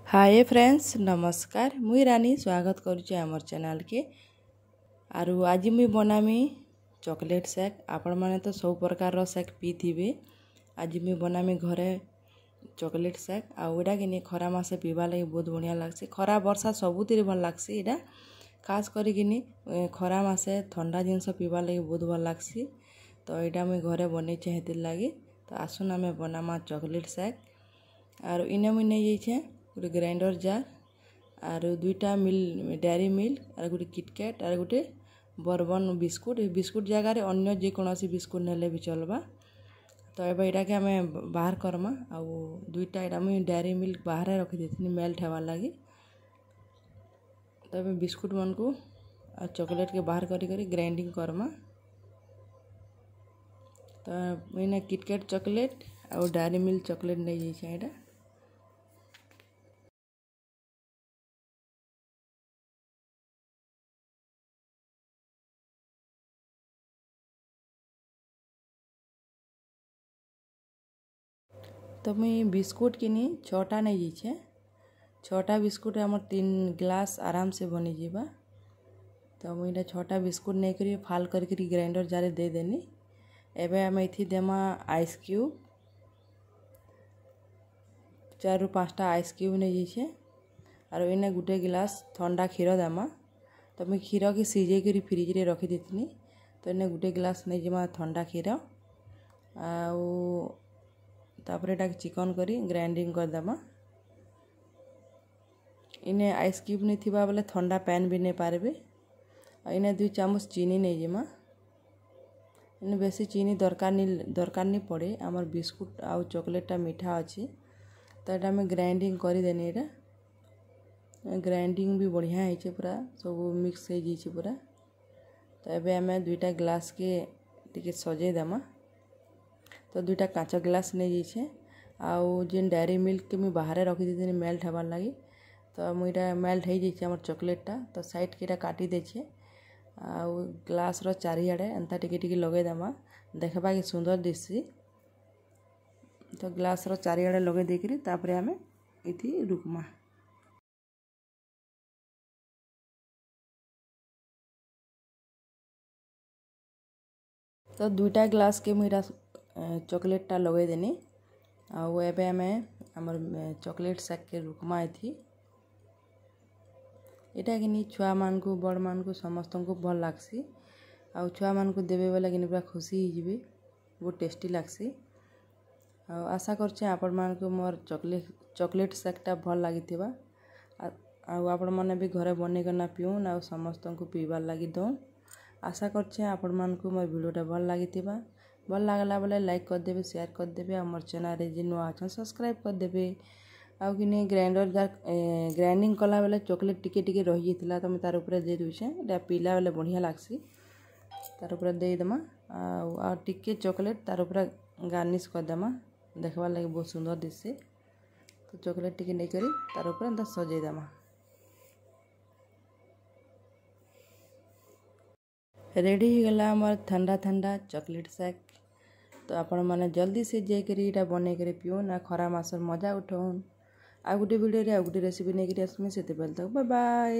Hi friends नमस्कार मुई रानी स्वागत करुचे आमर चैनल के आरु आज मुई बनामी चॉकलेट शेक। आपण माने तो सब प्रकार रो शेक पीथिबे। आज मुई बनामी घरे चॉकलेट शेक आउडा कि खरा मासे पीवा लगी बहुत बढ़िया लागसी। खरा वर्षा सबुतिर भल लागसी। एटा खास करी किनी खरा मासे ठंडा जिनस पीवा लगी बहुत भल लागसी। तो एटा मुई घरे बनै छे हेतिर लागी। तो आसुन आमे बनामा चॉकलेट शेक। आरु इने मुई नै जाइछे गोटे ग्राइंडर जार आरु दुईटा डेयरी मिल्क आर गोटे किटकैट आर गोटे बर्बन बिस्कुट। बिस्कुट जगार अन्य जेकोसी बिस्कुट नेले भी चलबा। तो ये यहाँ के आम बाहर करमा आउ दुईटा यहाँ मुझे डेयरी मिल्क बाहर रखी देती मेल्ट होवार लगी। तो ये बिस्कुट मन को चॉकलेट के बाहर करी ग्राइंडिंग करमा। तो मैंने किटकैट चॉकलेट और डेयरी मिल्क चॉकलेट नहीं जाइए यहाँ। तो मुई बिस्कुट किनी 6टा नहीं जाइए। 6टा बिस्कुट आम 3 ग्लास आराम से बनी जावा। तो मुझे 6टा बिस्कुट नहीं करी फाल करके ग्राइंडर जार दे देनी। एबे आम इथि देमा आइस क्यूब 4 ରୁ 5टा आइस क्यूब नहीं जाइए। और इन्हें गोटे गिलास ठंडा क्षीर देमा। तो मुझे क्षीर की सीझे कर फ्रिज रे रखी देती। तो इन्हें गोटे गिलास नहीं जमा ठंडा क्षीर तापर एटा चिकन करी ग्राइंडिंग करदेमा। इन्हें आइस क्यूब नहीं थिबा बेले ठंडा पैन भी नहीं पारबे। इन्हें 2 चामच चीनी नहीं जिमा। इन्हें बेसी चीनी दरकार नहीं पड़े। आमर बिस्कुट आउ चॉकलेटा मीठा अच्छी। तो यहाँ आम ग्राइंडिंग करदेनी। यहाँ ग्राइंडिंग भी बढ़िया है पूरा सब मिक्स हो जाइए पूरा। तो ये आम 2टा ग्लास के टिके सजे देमा। तो 2टा कांच ग्लास नहीं जाइए। आउ जेन डेयरी मिल्क के मुझे बाहर रखी देती मेल्ट होवार लगी। तो मुझे मेल्ट हो जाइए आम चॉकलेटा। तो साइड के काटी देछे आउ ग्लास रो चारिआडे एंता टिके लगेदेमा देखबा कि सुंदर दिसी। तो ग्लास रो चारिआडे लगे देकरी तापरे आमे इथि रुकमा। तो 2टा ग्लास के मुझे चॉकलेटा लगे देनी। आउ एबे आमे हमर चॉकलेट शेक के रुकमा इथि। एटा कि छुआ मान को बड़ मान को समस्त को भल लागसी। आउ छुआ मान को देबे बेला कि पूरा खुशी हो जिबे बहुत टेस्टी लागसी। आशा करछे आपण मान को मोर चॉकलेट शेकटा भल लागिथिबा। आउ आपण माने भी घरे बनै करना पिउन आउ समस्त को पीबार लगी दउन। आशा करछे आपण मान को मोर वीडियोटा भल लागिथिबा। भल लागला बेले लाइक कर देबे शेयर कर देबे। हमर चैनल रे जे नुआ अछन सब्सक्राइब कर देबे। आउ कि ग्राइंडर जार ग्राइंडिंग कला बेले चॉकलेट टिके रही जाता। तो मैं तार ऊपर दे दूचे एटा पीला बेले बढ़िया लागसी। तार ऊपर दे देमा आ टिके चॉकलेट तार ऊपर गार्निश कर देमा देखबार लगे बहुत सुंदर दिसे। तो चॉकलेट टिके नहीं करी तार ऊपर एंता सजे देमा। रेडी हो गला हमार ठंडा ठंडा चॉकलेट शेक। तो आपण माने जल्दी से जाकरी एटा बनै करे पिउन आ खरा मासर मजा उठाउन। आ गुटे वीडियो रे आ गुटे रेसिपी नहीं करी आसमी से बाय बाय।